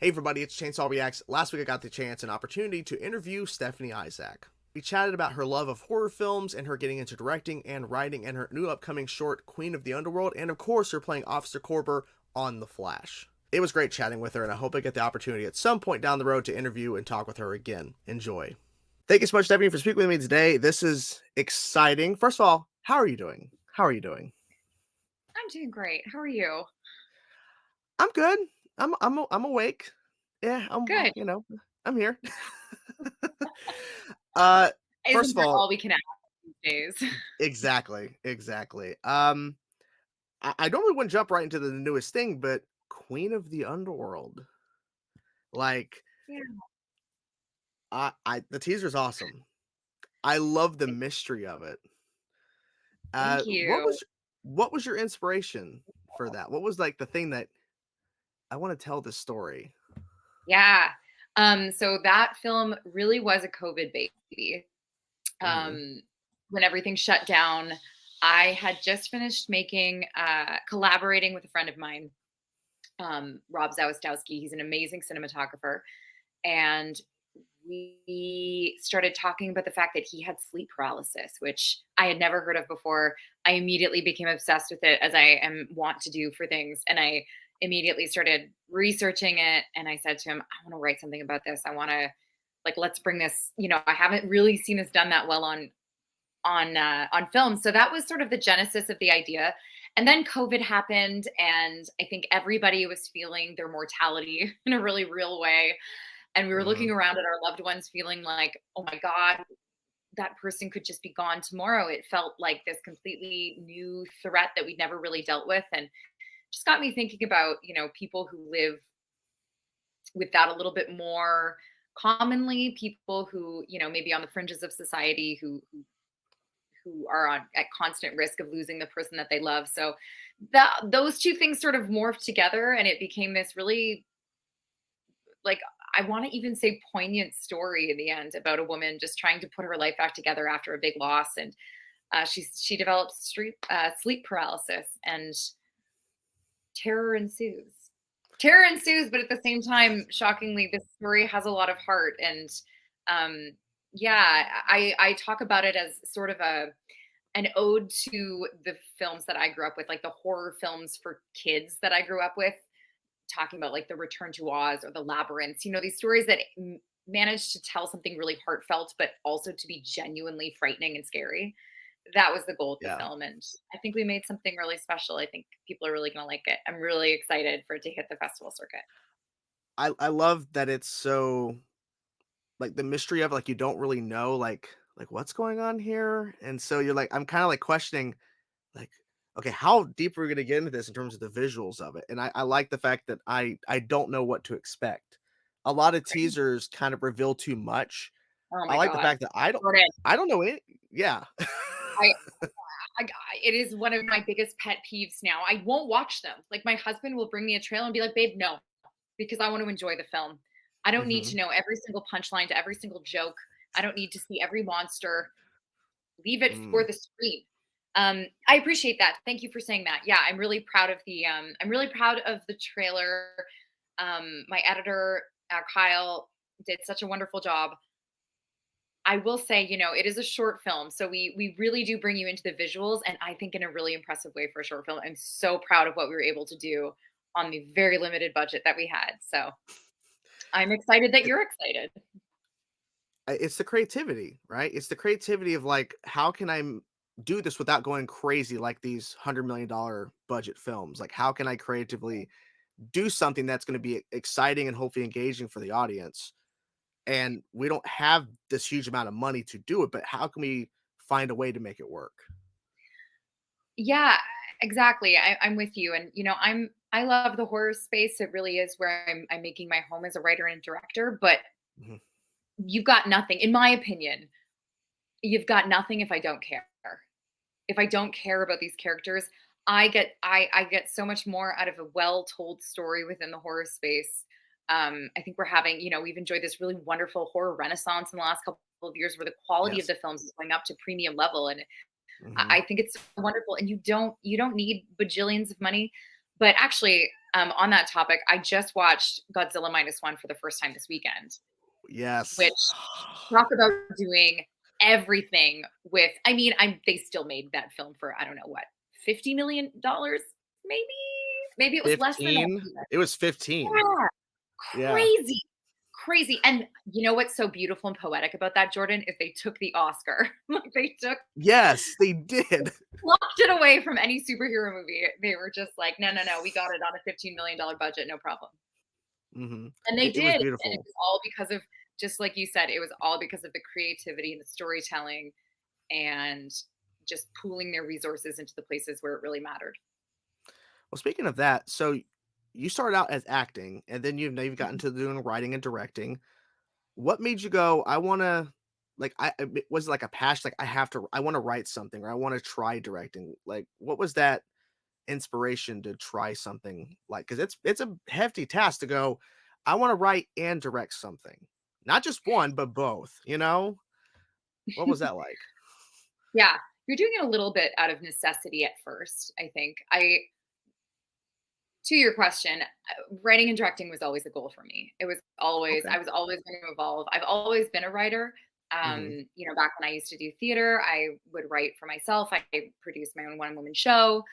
Hey everybody, it's Chainsaw Reacts. Last week I got the chance and opportunity to interview Stephanie Izsak. We chatted about her love of horror films and her getting into directing and writing and her new upcoming short, Queen of the Underworld, and of course her playing Officer Korber on The Flash. It was great chatting with her, and I hope I get the opportunity at some point down the road to interview and talk with her again. Enjoy. Thank you so much, Stephanie, for speaking with me today. This is exciting. First of all, how are you doing? How are you doing? I'm doing great. How are you? I'm good. I'm awake. Yeah, Good. I'm here. uh First Isn't of that all, all we can ask these days? exactly. I normally wouldn't jump right into the newest thing, but Queen of the Underworld. Like Yeah, I the teaser's awesome. I love the mystery of it. thank What you. was your inspiration for that? What was like the thing that I want to tell this story? Yeah. So that film really was a COVID baby. Hmm. Um, when everything shut down, I had just finished collaborating with a friend of mine, Rob Zawistowski. He's an amazing cinematographer. And we started talking about the fact that he had sleep paralysis, which I had never heard of before. I immediately became obsessed with it, as I am wont to do for things. And I immediately started researching it. And I said to him, I want to write something about this. I want to, like, let's bring this. I haven't really seen this done that well on film. So that was sort of the genesis of the idea. And then COVID happened, and I think everybody was feeling their mortality in a really real way, and we were looking Hmm. around at our loved ones feeling like, oh my God, that person could just be gone tomorrow. It felt like this completely new threat that we'd never really dealt with. And just got me thinking about, people who live with that a little bit more commonly, people who, maybe on the fringes of society, who are at constant risk of losing the person that they love. So those two things sort of morphed together, and it became this really, like, I want to even say, poignant story in the end about a woman just trying to put her life back together after a big loss. And she develops sleep paralysis, and terror ensues. Terror ensues, but at the same time, shockingly, this story has a lot of heart. And um, yeah, I talk about it as sort of an ode to the films that I grew up with, like the horror films for kids that I grew up with, talking about like the Return to Oz or the Labyrinth. These stories that manage to tell something really heartfelt, but also to be genuinely frightening and scary. That was the goal of the Yeah. film, and I think we made something really special. I think people are really going to like it. I'm really excited for it to hit the festival circuit. I love that it's so like the mystery of like you don't really know like what's going on here, and so you're like I'm kind of like questioning like okay, how deep are we gonna get into this in terms of the visuals of it? And I like the fact that I don't know what to expect. A lot of Great. teasers kind of reveal too much. Oh I my like the god. fact that I don't Jordan, I don't know it. Yeah. I, I it is one of my biggest pet peeves now. I won't watch them. Like, my husband will bring me a trailer and be like, "Babe, no," because I want to enjoy the film. I don't need to Hmm. know every single punchline to every single joke. I don't need to see every monster. Leave it for Mm. the screen. I appreciate that. Thank you for saying that. Yeah, I'm really proud of the trailer. My editor, Kyle, did such a wonderful job. I will say, it is a short film, so we really do bring you into the visuals, and I think in a really impressive way for a short film. I'm so proud of what we were able to do on the very limited budget that we had. So I'm excited that It, you're excited. it's the creativity, right? It's the creativity of like how can do this without going crazy like these $100 million budget films? Like how can I creatively do something that's going to be exciting and hopefully engaging for the audience? And we don't have this huge amount of money to do it, but how can we find a way to make it work? Yeah, exactly. I'm with you, and I love the horror space. It really is where I'm making my home as a writer and director. But Mhm. you've got nothing, in my opinion. You've got nothing if I don't care. If I don't care about these characters, I get so much more out of a well told story within the horror space. I think we've enjoyed this really wonderful horror renaissance in the last couple of years, where the quality of Yes. the films is going up to premium level, and Hmm. I think it's wonderful. And you don't need bajillions of money. But actually, on that topic, I just watched Godzilla Minus One for the first time this weekend, Yes. which talk about doing everything with. I mean, they still made that film for I don't know what $50 million, maybe, maybe it was less than that. 15? It was 15. Yeah, Yeah. crazy, crazy. And you know what's so beautiful and poetic about that, Jordan, is they took the Oscar. Like they Yes, they did. locked it away from any superhero movie. They were just like, no, no, no, we got it on a $15 million budget, no problem. Mhm. And they It was did. And it beautiful. was all because of, just like you said, it was all because of the creativity and the storytelling and just pooling their resources into the places where it really mattered. Well, speaking of that, so you started out as acting, and then you've gotten Mhm. to doing writing and directing. What made you go, "I wanna" like, was it like a passion, like, I wanna write something, or I wanna try directing? Like, what was that inspiration to try something like? Because it's a hefty task to go, "I wanna write and direct something." Not just one, but both, you know? What was that like? Yeah. You're doing it a little bit out of necessity at first, I think. To your question, writing and directing was always a goal for me. It was always, Okay. I was always going to evolve. I've always been a writer. Mhm. Back when I used to do theater, I would write for myself. I produced my own one woman show.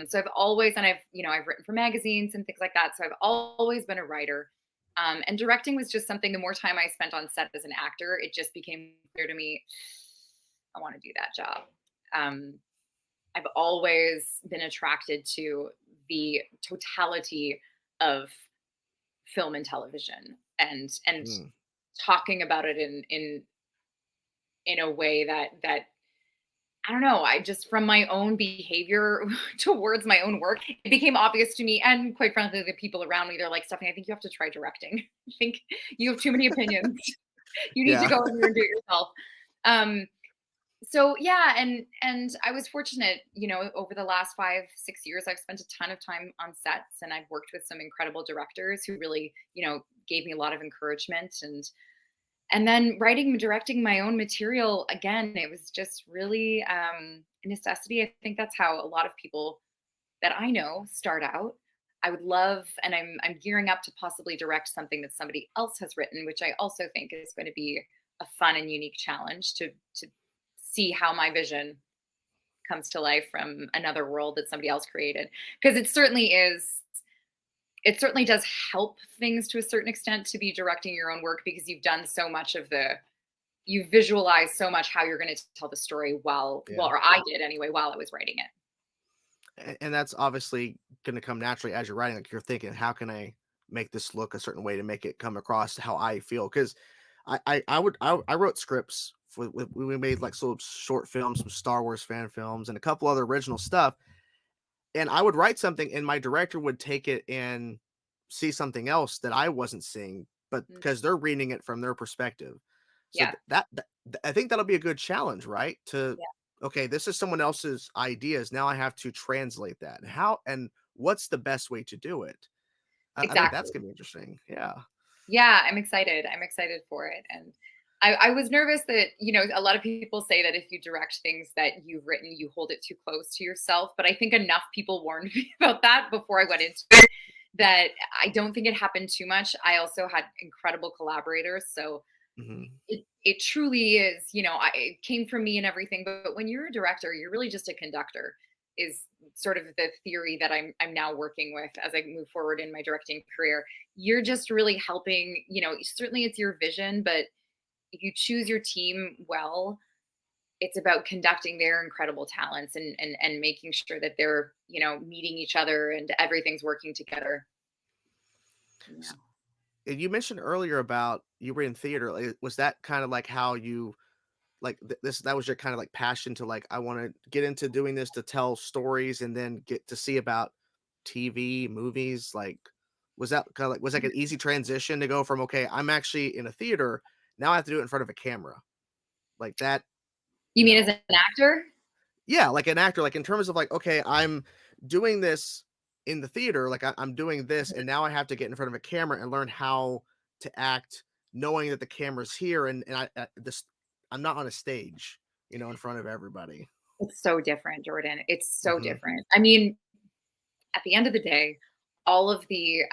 So I've always, and I've written for magazines and things like that. So I've always been a writer. And directing was just something, the more time I spent on set as an actor, it just became clear to me, I want to do that job. Um, I've always been attracted to the totality of film and television and Mm. talking about it in a way that I don't know, I just, from my own behavior towards my own work, it became obvious to me, and quite frankly the people around me, they're like, Stephanie, I think you have to try directing. I think you have too many opinions. You need to Yeah. go over here and do it yourself. um so yeah, and I was fortunate, over the last 5 6 years I've spent a ton of time on sets, and I've worked with some incredible directors who really, gave me a lot of encouragement. And then writing and directing my own material, again, it was just really a necessity. I think that's how a lot of people that I know start out. I would love, and I'm gearing up to possibly direct something that somebody else has written, which I also think is going to be a fun and unique challenge to see how my vision comes to life from another world that somebody else created. Because it certainly does help things to a certain extent to be directing your own work, because you've done so much of you visualize so much how you're going to tell the story Yeah. or I did anyway, while I was writing it. And that's obviously gonna come naturally as you're writing, like, you're thinking, "How can I make this look a certain way to make it come across how I feel?" 'Cause I wrote scripts for we made, like, sort of short films, some Star Wars fan films, and a couple other original stuff, and I would write something, and my director would take it and see something else that I wasn't seeing, but Mm, because they're reading it from their perspective. So yeah. I think that'll be a good challenge, right? To Yeah, okay, this is someone else's ideas. Now I have to translate that. And how and what's the best way to do it? I think that's exactly. gonna be interesting. Yeah. Yeah, I'm excited. I'm excited for it. And I was nervous that, a lot of people say that if you direct things that you've written, you hold it too close to yourself. But I think enough people warned me about that before I went into it, that I don't think it happened too much. I also had incredible collaborators. So Mhm. it truly is, it came from me and everything. But when you're a director, you're really just a conductor, is sort of the theory that I'm now working with as I move forward in my directing career. You're just really helping, certainly it's your vision, but if you choose your team well, it's about conducting their incredible talents and making sure that they're, meeting each other and everything's working together. Yeah. S and you mentioned earlier about you were in theater. Was that kind of like how you like this that was your kind of like passion to like I want to get into doing this to tell stories and then get to see about TV, movies, like was that kind of like was like an easy transition to go from okay, I'm actually in a theater, now I have to do it in front of a camera. Like that, You mean as an actor? yeah, like an actor, like in terms of like, okay, I'm doing this in the theater, like I'm doing this, and now I have to get in front of a camera and learn how to act, knowing that the camera's here, and this, I'm not on a stage, in front of everybody. It's so different, Jordan. It's so Hmm. different. I mean, at the end of the day, all of the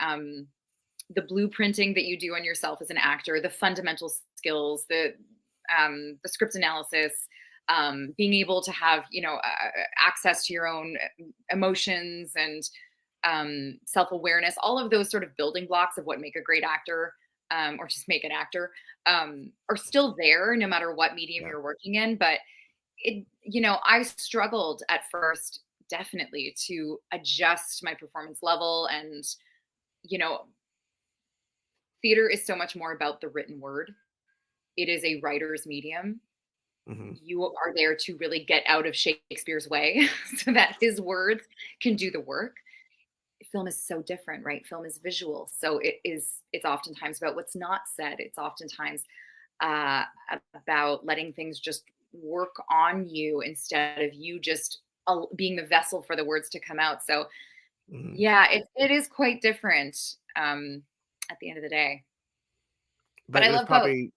blueprinting that you do on yourself as an actor, the fundamental skills, the script analysis, being able to have access to your own emotions and self awareness, all of those sort of building blocks of what make a great actor, or just make an actor, are still there no matter what medium Yeah. you're working in. But I struggled at first, definitely, to adjust my performance level. And you know, theater is so much more about the written word. It is a writer's medium. Hmm. You are there to really get out of Shakespeare's way so that his words can do the work. Film is so different, right? Film is visual. So it's oftentimes about what's not said. It's oftentimes uh, about letting things just work on you instead of you just being the vessel for the words to come out. So Hmm. yeah, it is quite different at the end of the day. But But I it was love both. probably,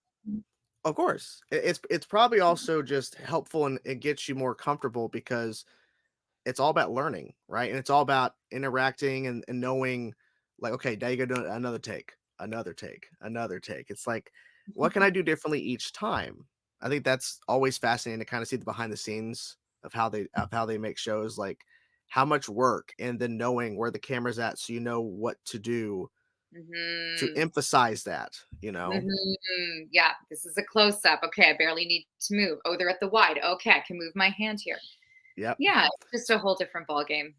of course, it's probably also just helpful, and it gets you more comfortable because it's all about learning, right? And it's all about interacting and knowing, like, okay, now you go do another take, another take, another take. It's like, what can I do differently each time? I think that's always fascinating to kind of see the behind the scenes of how they make shows, like how much work, and then knowing where the camera's at, so you know what to do to Hmm. emphasize that, you know? Yeah, this is a close up. Okay, I barely need to move. Oh, they're at the wide. Okay, I can move my hand here. Yep. Yeah, it's just a whole different ball game.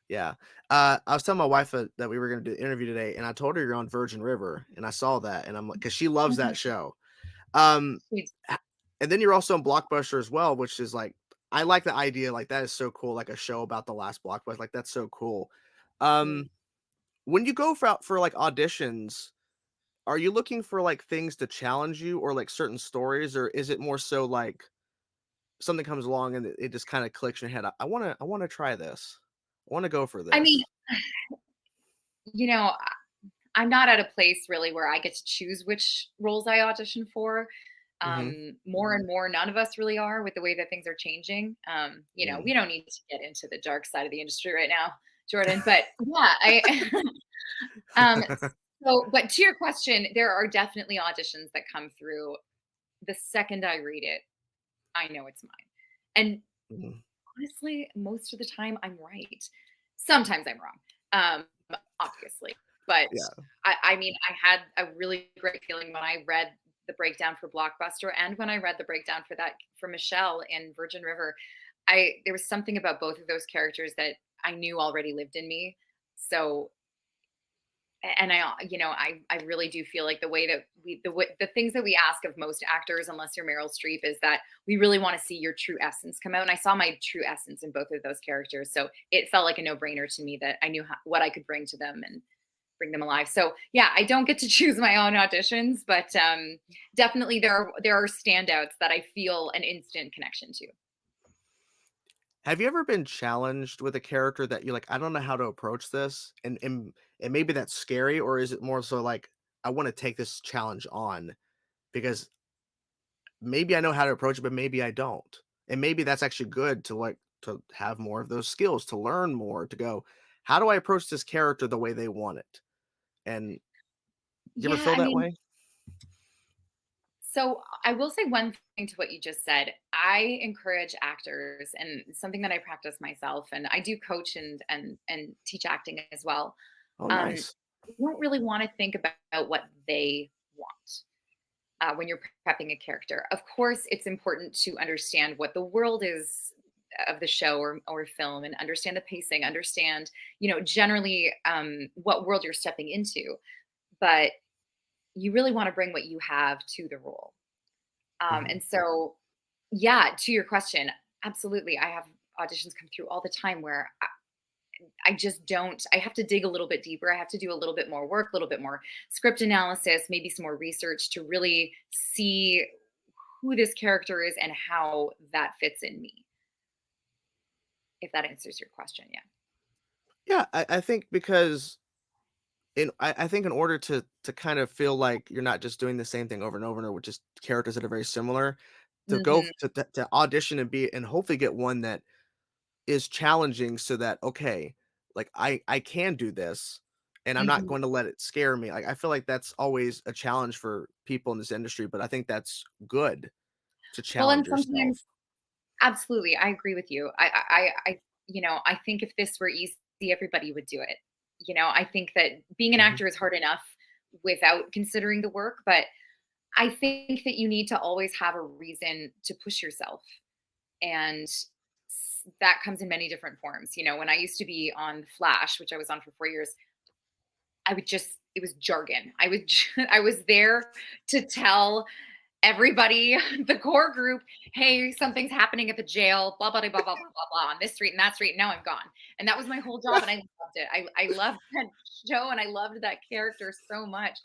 Yeah. I was telling my wife that we were going to do the interview today, and I told her you're on Virgin River, and I saw that, and I'm like, because she loves that show. Um, It's- h- and then you're also on Blockbuster as well, which is like, I like the idea. Like, that is so cool. Like a show about the last Blockbuster. Like, that's so cool. mm. Um, when you go for like auditions, are you looking for like things to challenge you, or like certain stories, or is it more so like something comes along and it just kind of clicks in your head? I want to try this. I want to go for I mean, this. you know, I'm not at a place really where I get to choose which roles I audition for. Hmm. More and more, none of us really are with the way that things are changing. We don't need to get into the dark side of the industry right now, Jordan. But yeah, I um but to your question, there are definitely auditions that come through. The second I read it, I know it's mine. And Hmm. honestly, most of the time I'm right. Sometimes I'm wrong, obviously. But Yeah. I mean, I had a really great feeling when I read the breakdown for Blockbuster and when I read the breakdown for Michelle in Virgin River. I There was something about both of those characters that I knew already lived in me. So and I really do feel like the way that the things that we ask of most actors, unless you're Meryl Streep, is that we really want to see your true essence come out. And I saw my true essence in both of those characters, so it felt like a no-brainer to me that I knew what I could bring to them and bring them alive. So yeah, I don't get to choose my own auditions, but definitely there are standouts that I feel an instant connection to. Have you ever been challenged with a character that you're like, "I don't know how to approach this," and maybe that's scary, or is it more so like, "I wanna take this challenge on because maybe I know how to approach it, but maybe I don't." And maybe that's actually good to, like, to have more of those skills, to learn more, to go, "How do I approach this character the way they want it?" And you ever Yeah, feel I that mean, way? so I will say one thing to what you just said. I encourage actors, and something that I practice myself, and I do coach and teach acting as well. Oh, Um, nice. you don't really want to think about what they want when you're prepping a character. Of course, it's important to understand what the world is of the show or film, and understand the pacing, understand generally what world you're stepping into. But you really want to bring what you have to the role. Mhm. And so, yeah, to your question, absolutely. I have auditions come through all the time where I just don't, I have to dig a little bit deeper. I have to do a little bit more work, a little bit more script analysis, maybe some more research to really see who this character is and how that fits in me, if that answers your question. Yeah. Yeah, I think because I think in order to kind of feel like you're not just doing the same thing over and over and over with just characters that are very similar, to go Hmm. to audition and hopefully get one that is challenging, so that, okay, like I can do this, and I'm not Mhm. going to let it scare me. Like I feel like that's always a challenge for people in this industry, but I think that's good to Well, and challenge yourself. sometimes absolutely, I agree with you. I think if this were easy, everybody would do it. I think that being an Mhm. actor is hard enough without considering the work, but I think that you need to always have a reason to push yourself. And that comes in many different forms. When I used to be on Flash, which I was on for 4 years, I would just, it was jargon. I was there to tell everybody, the core group, hey, something's happening at the jail, blah, blah, blah, blah, blah, blah, blah, on this street and that street. And now I'm gone. And that was my whole job. And I loved it. I loved that show and I loved that character so much.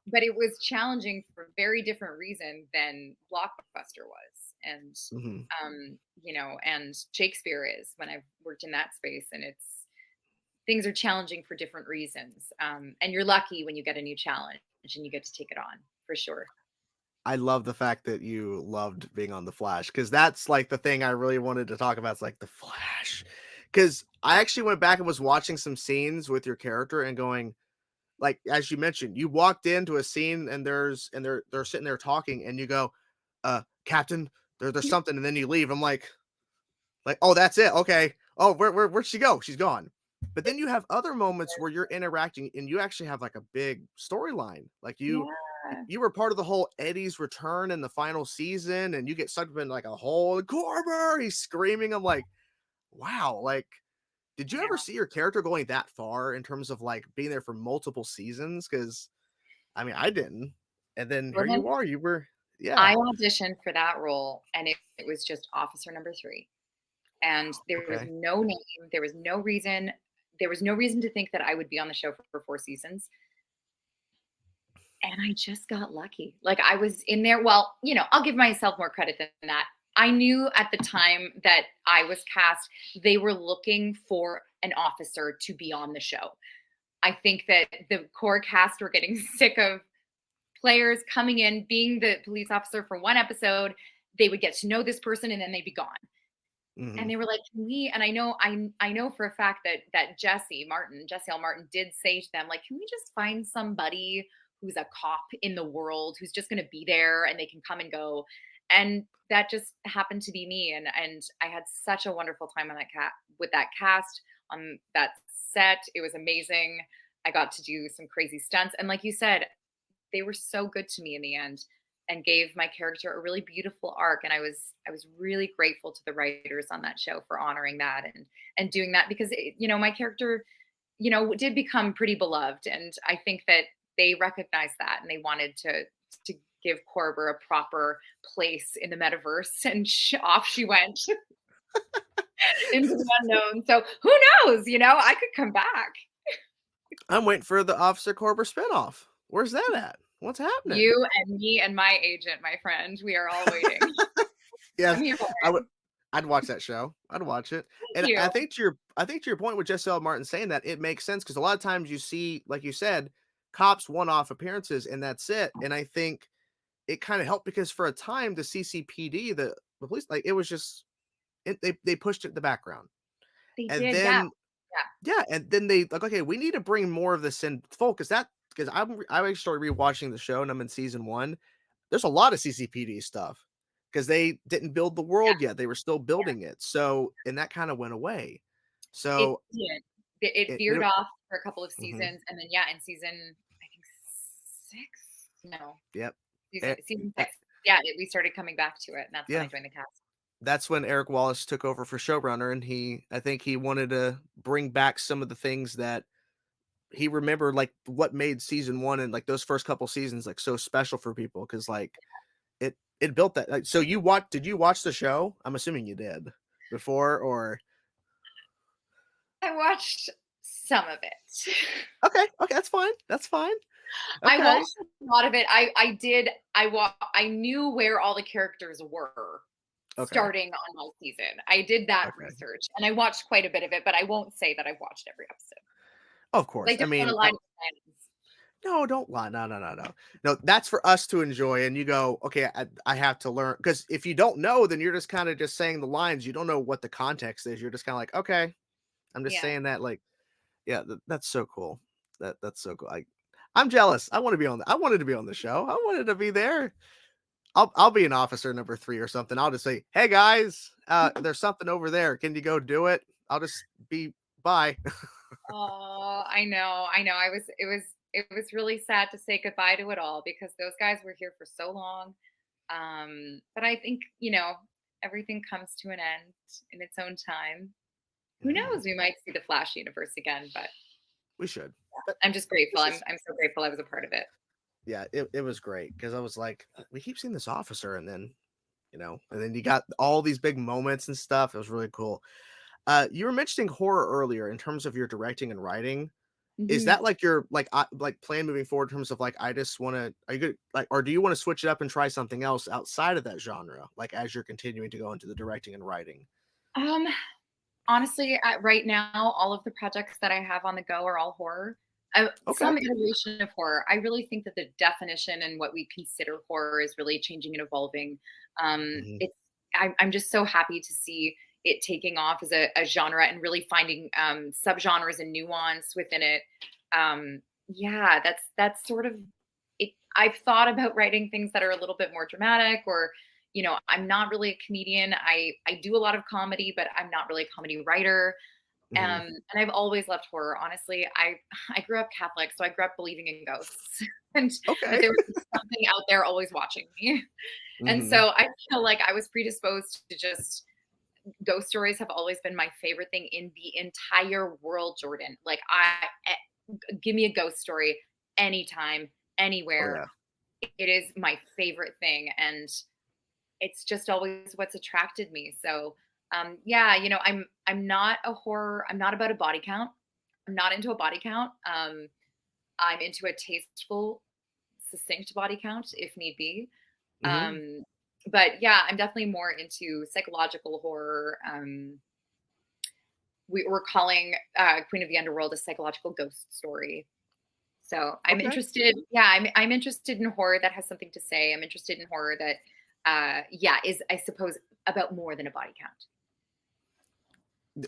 But it was challenging for very different reason than Blockbuster was. Mhm. And Shakespeare is when I've worked in that space. And things are challenging for different reasons. And you're lucky when you get a new challenge and you get to take it on for sure. I love the fact that you loved being on The Flash because that's like the thing I really wanted to talk about. It's like The Flash. Because I actually went back and was watching some scenes with your character and going, like, as you mentioned, you walked into a scene and they're sitting there talking and you go, Captain, there's something, and then you leave. I'm like, oh, that's it. Okay. Oh, where'd she go? She's gone. But then you have other moments where you're interacting and you actually have like a big storyline. Like Yeah. you were part of the whole Eddie's return in the final season, and you get sucked up in like a whole Corber. He's screaming. I'm like, wow. Like, did I you ever know. see your character going that far in terms of like being there for multiple seasons? Because I mean, I didn't. And then here Well, then you are. You were, I yeah. auditioned for that role, and it was just officer number 3, and there was Okay. no name, there was no reason to think that I would be on the show for 4 seasons, and I just got lucky. Like, I was in there well, I'll give myself more credit than that. I knew at the time that I was cast, they were looking for an officer to be on the show. I think that the core cast were getting sick of players coming in, being the police officer for one episode, they would get to know this person and then they'd be gone. And Hmm. they were like, "Can we?" And I know for a fact that Jesse L. Martin did say to them, like, "Can we just find somebody who's a cop in the world who's just going to be there and they can come and go?" And that just happened to be me. And I had such a wonderful time on that cat with that cast on that set. It was amazing. I got to do some crazy stunts, and like you said, they were so good to me in the end and gave my character a really beautiful arc, and I was really grateful to the writers on that show for honoring that and doing that because my character did become pretty beloved, and I think that they recognized that and they wanted to give Corber a proper place in the metaverse, and off she went into the unknown. So who knows, I could come back. I'm waiting for the Officer Corber spinoff. Where's that at? What's happening? You and me and my agent, my friend, we are all waiting. Yes, I'm here for I would. it. I'd watch that show. I'd watch it. Thank And you. I think to your point with Jesse L. Martin saying that, it makes sense because a lot of times you see, like you said, cops one-off appearances and that's it. And I think it kind of helped because for a time the CCPD, the police, like it was just they pushed it in the background. They And did, yeah, then yeah. yeah, and then they like, okay, we need to bring more of this in full because I actually started rewatching the show and I'm in season one. There's a lot of CCPD stuff because they didn't build the Yeah, world yet. They were still yeah. building it. So, and that kind of went away. It So did. It it, veered it off for a couple of mhm, seasons, and then, yeah, in season, I think 6? No, yep. season Eh, 6. Yeah, we started coming back to it, and that's when I yeah, joined the cast. that's when Eric Wallace took over for showrunner, and I think he wanted to bring back some of the things that he remembered, like what made season one and like those first couple seasons like so special for people because like it built that. Like, so did you watch the show? I'm assuming you did before or I watched some of it. okay, okay, that's fine. That's fine. I Okay. watched a lot of it. I knew where all the characters were Okay. starting on my season. I did that Okay. research, and I watched quite a bit of it, but I won't say that I've watched every episode. Of 'Cause I course. I don't wanna mean, lie to friends. no, don't lie. No, no, no, no. No, that's for us to enjoy. And you go, okay, I have to learn. Because if you don't know, then you're just kind of just saying the lines. You don't know what the context is. You're just kind of like, okay. I'm just Yeah. saying that, like, yeah, that's so cool. That's so cool. I'm jealous. I want to be on. I wanted to be on the show. I wanted to be there. I'll be an officer number 3 or something. I'll just say, "Hey guys, there's something over there. Can you go do it?" I'll just be bye. Oh, I know. I know. It was really sad to say goodbye to it all because those guys were here for so long. But I think, everything comes to an end in its own time. Who Mhm. knows? We might see the Flash universe again, but We should. But I'm just grateful. this is I'm so grateful I was a part of it. yeah, it was great because I was like, we keep seeing this officer, and then and then you got all these big moments and stuff. It was really cool. You were mentioning horror earlier in terms of your directing and writing. Is Mhm. that like your like plan moving forward in terms of like I just want to are you good like or do you want to switch it up and try something else outside of that genre like as you're continuing to go into the directing and writing? Um, Honestly, right now, all of the projects that I have on the go are all horror. Okay. Some iteration of horror. I really think that the definition and what we consider horror is really changing and evolving. Hmm. It's I'm just so happy to see it taking off as a genre and really finding subgenres and nuance within it. Yeah, that's sort of it. I've thought about writing things that are a little bit more dramatic or I'm not really a comedian. I do a lot of comedy, but I'm not really a comedy writer. Hmm. And I've always loved horror. Honestly, I grew up Catholic, so I grew up believing in ghosts, and that Okay. there was something out there always watching me. And Hmm. so I feel like I was predisposed to just ghost stories have always been my favorite thing in the entire world, Jordan. Like give me a ghost story anytime, Oh anywhere. yeah. It is my favorite thing, and it's just always what's attracted me. So, yeah, I'm not a horror. I'm not about a body count. I'm not into a body count. I'm into a tasteful, succinct body count if need be. Hmm. Um, but yeah, I'm definitely more into psychological horror. We're calling Queen of the Underworld a psychological ghost story. So I'm Okay. interested. Yeah, I'm interested in horror that has something to say. I'm interested in horror that, yeah, is I suppose about more than a body count.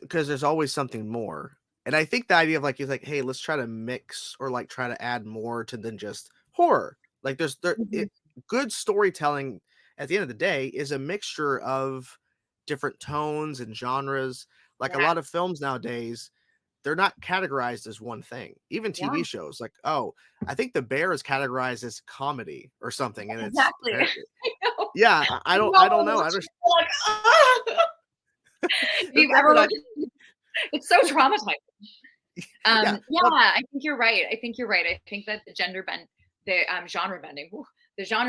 Because there's always something more. And I think the idea of like is like, hey, let's try to mix or like try to add more to than just horror. Like Mhm. good storytelling at the end of the day is a mixture of different tones and genres. Like a Yeah, lot of films nowadays, they're not categorized as one thing. Even yeah, TV shows, like, oh, I think The Bear is categorized as comedy or something, and it's exactly. apparently I know. yeah, I I know. don't I'm know. I watching just it, like, ah! If that's you've that's ever what I watched it, it's so traumatizing. yeah. Yeah, Well, I think you're right. I think you're right. I think that the genre bending, the genre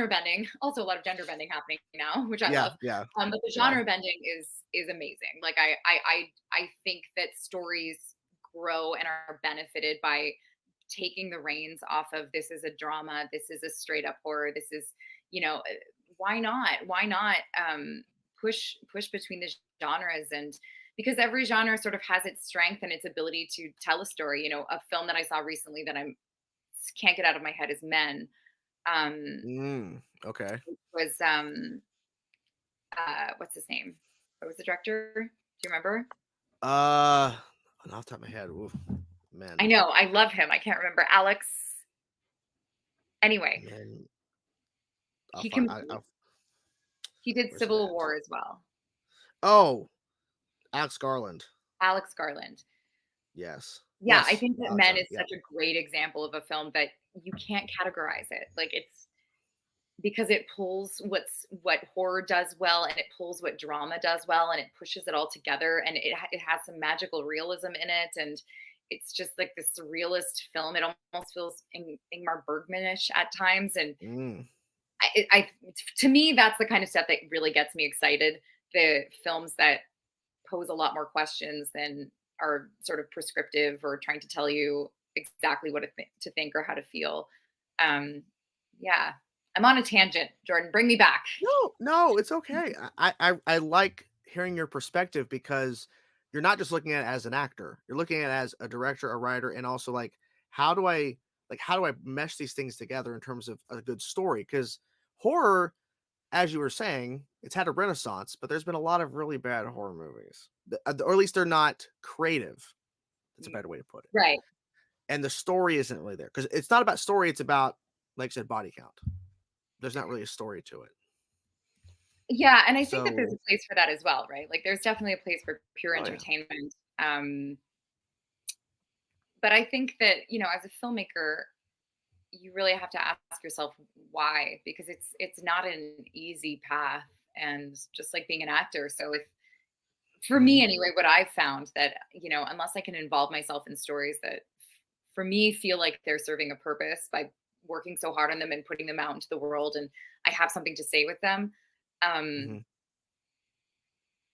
bending, also a lot of gender bending happening now, which I love. yeah, yeah, But the yeah. genre bending is amazing. Like I think that stories grow and are benefited by taking the reins off of this is a drama, this is a straight up horror, this is why not? Why not push between the genres and because every genre sort of has its strength and its ability to tell a story. A film that I saw recently that I can't get out of my head is Men. Okay. Was what's his name? What was the director? Do you remember? Uh, off the top of my head, oof, I men, know, I love him. I can't remember. Alex. Anyway, men. he can. He did Where's it Civil at? War as well. Oh, Alex Garland. Alex Garland. Yes, Yeah, I yes, think that Alex Men Garland. is Yeah. such a great example of a film that you can't categorize it. Like it's because it pulls what horror does well and it pulls what drama does well and it pushes it all together and it has some magical realism in it and it's just like this surrealist film. It almost feels Ingmar Bergmanish at times and Mm, I to me that's the kind of stuff that really gets me excited. The films that pose a lot more questions than are sort of prescriptive or trying to tell you exactly what to think or how to feel. Um, yeah, I'm on a tangent, Jordan. Bring me back. no, no, it's okay. I like hearing your perspective because you're not just looking at it as an actor. You're looking at it as a director, a writer, and also like how do I how do I mesh these things together in terms of a good story? Because horror, as you were saying, it's had a renaissance, but there's been a lot of really bad horror movies, or at least they're not creative. That's a better way to put it. Right. And the story isn't really there because it's not about story. It's about, like I said, body count. There's not really a story to it. Yeah, and I think that there's So, a place for that as well, right? Like, there's definitely a place for pure oh yeah, entertainment. But I think that, as a filmmaker, you really have to ask yourself why, because it's not an easy path, and just like being an actor. So if for hmm me anyway, what I've found that, unless I can involve myself in stories that for me feel like they're serving a purpose by working so hard on them and putting them out into the world, and I have something to say with them. Um, hmm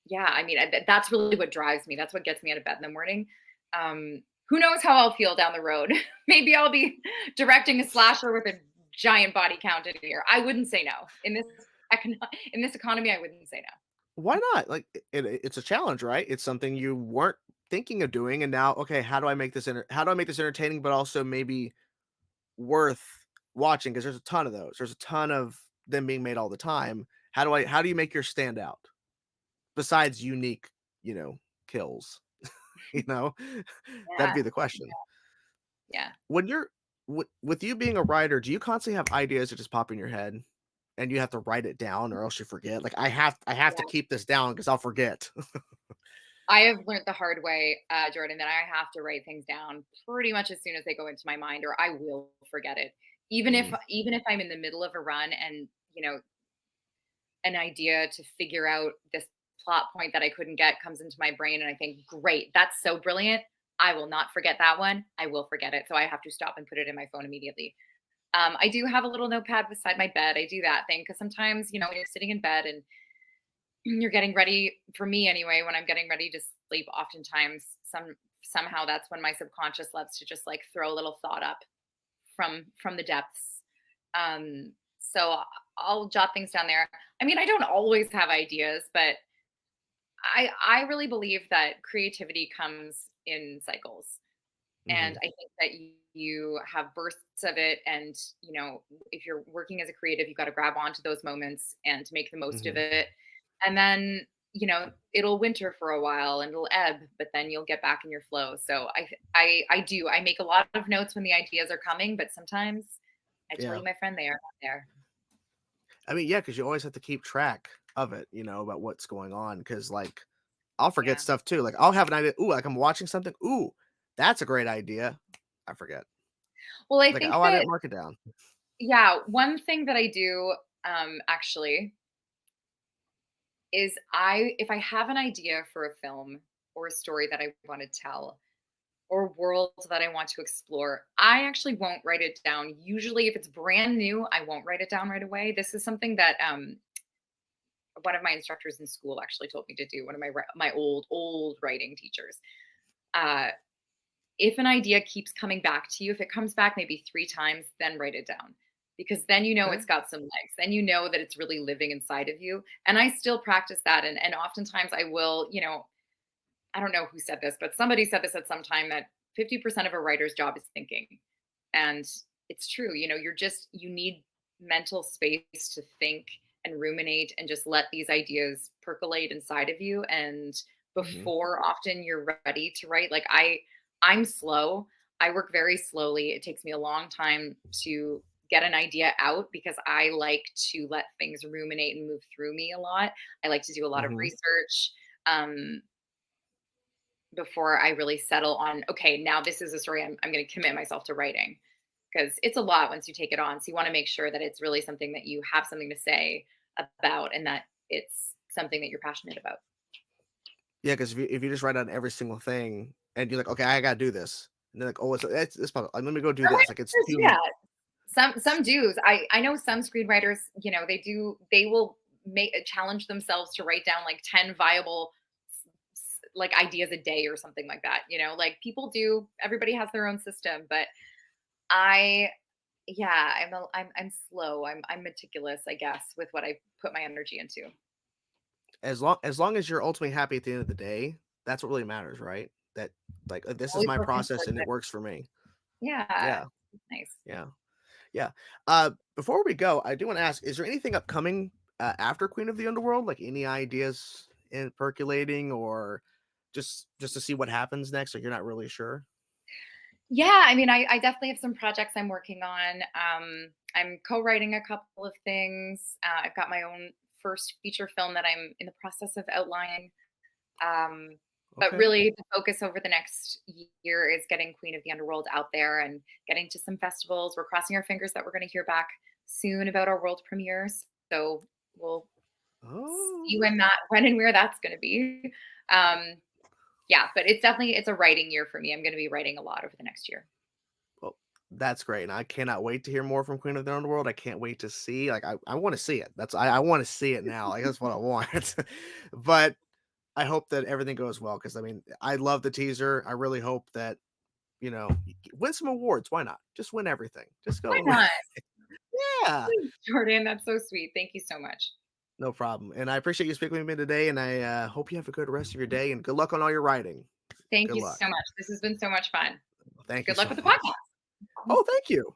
yeah, I mean, that's really what drives me. That's what gets me out of bed in the morning. Who knows how I'll feel down the road? Maybe I'll be directing a slasher with a giant body count in a year. I wouldn't say no in this economy. I wouldn't say no. why not? Like it's a challenge, right? It's something you weren't thinking of doing, and now, okay, how do I make this entertaining, but also maybe worth watching? Because there's a ton of those. There's a ton of them being made all the time. How do you make yours stand out besides unique, you know, kills? You know, that'd be Yeah, the question. yeah, When you're with you being a writer, do you constantly have ideas that just pop in your head and you have to write it down or else you forget? Like I have to yeah. keep this down because I'll forget. I have learned the hard way, Jordan, that I have to write things down pretty much as soon as they go into my mind, or I will forget it. Mm, Even if I'm in the middle of a run and an idea to figure out this plot point that I couldn't get comes into my brain, and I think, great, that's so brilliant. I will not forget that one. I will forget it. So I have to stop and put it in my phone immediately. I do have a little notepad beside my bed. I do that thing because sometimes, when you're sitting in bed and you're getting ready, for me anyway, when I'm getting ready to sleep, oftentimes somehow that's when my subconscious loves to just like throw a little thought up from the depths. So I'll jot things down there. I mean, I don't always have ideas, but I really believe that creativity comes in cycles. And mhm, I think that you have bursts of it. And, if you're working as a creative, you've got to grab onto those moments and make the most of mhm. it. And then, it'll winter for a while and it'll ebb, but then you'll get back in your flow. So I make a lot of notes when the ideas are coming, but sometimes I tell Yeah. you, my friend, they are not there. I mean, yeah, because you always have to keep track of it, about what's going on. Because like I'll forget Yeah. stuff too. Like I'll have an idea. Ooh, like I'm watching something. Ooh, that's a great idea. I forget. Well, I Like, think oh, I that, didn't mark it down. yeah, one thing that I do, actually, is if I have an idea for a film or a story that I want to tell, or worlds that I want to explore, I actually won't write it down. Usually, if it's brand new, I won't write it down right away. This is something that one of my instructors in school actually told me to do. One of my old writing teachers. Uh, if an idea keeps coming back to you, if it comes back maybe 3 times, then write it down, because then Okay. it's got some legs. Then that it's really living inside of you. And I still practice that, and oftentimes I will. I don't know who said this, but somebody said this at some time, that 50% of a writer's job is thinking. And it's true. You need mental space to think and ruminate and just let these ideas percolate inside of you. And Mhm, before often you're ready to write, like I'm slow. I work very slowly. It takes me a long time to get an idea out because I like to let things ruminate and move through me a lot. I like to do a lot of mhm, research. Before I really settle on, okay, now this is a story I'm going to commit myself to writing, because it's a lot once you take it on. So you want to make sure that it's really something that you have something to say about, and that it's something that you're passionate about. yeah, because if you just write down every single thing and you're like, "Okay, I gotta do this," and they're like, "Oh, it's probably let me go do Some this." Like, it's writers, too yeah, some do. I know some screenwriters, they will make challenge themselves to write down like 10 viable like ideas a day or something like that. Like people do. Everybody has their own system, but I yeah, I'm slow. I'm meticulous, I guess, with what I put my energy into. as long as you're ultimately happy at the end of the day, that's what really matters, right? That like, this is Always my working process towards and it it. works for me. Yeah. Yeah, Nice. yeah, yeah. Before we go, I do want to ask: is there anything upcoming after Queen of the Underworld? Like any ideas in percolating or just to see what happens next, or you're not really sure? Yeah, I mean, I definitely have some projects I'm working on. I'm co-writing a couple of things. I've got my own first feature film that I'm in the process of outlining. Um, but Okay. really, the focus over the next year is getting Queen of the Underworld out there and getting to some festivals. We're crossing our fingers that we're going to hear back soon about our world premieres. So we'll Oh, see when and where that's going to be. Um, yeah, but it's a writing year for me. I'm going to be writing a lot over the next year. well, that's great, and I cannot wait to hear more from Queen of the Underworld. I can't wait to see, like, I wanna see it. I wanna see it now, like, that's what I want. But I hope that everything goes well, because I mean, I love the teaser. I really hope that, win some awards, why not? Just win everything. Just Why go. not? Yeah, Thanks, Jordan, that's so sweet. Thank you so much. no problem, and I appreciate you speaking with me today, and I, hope you have a good rest of your day, and good luck on all your writing. Thank Good you luck. so much. This has been so much fun. Thank you Good luck so with the much. podcast. Oh, thank you.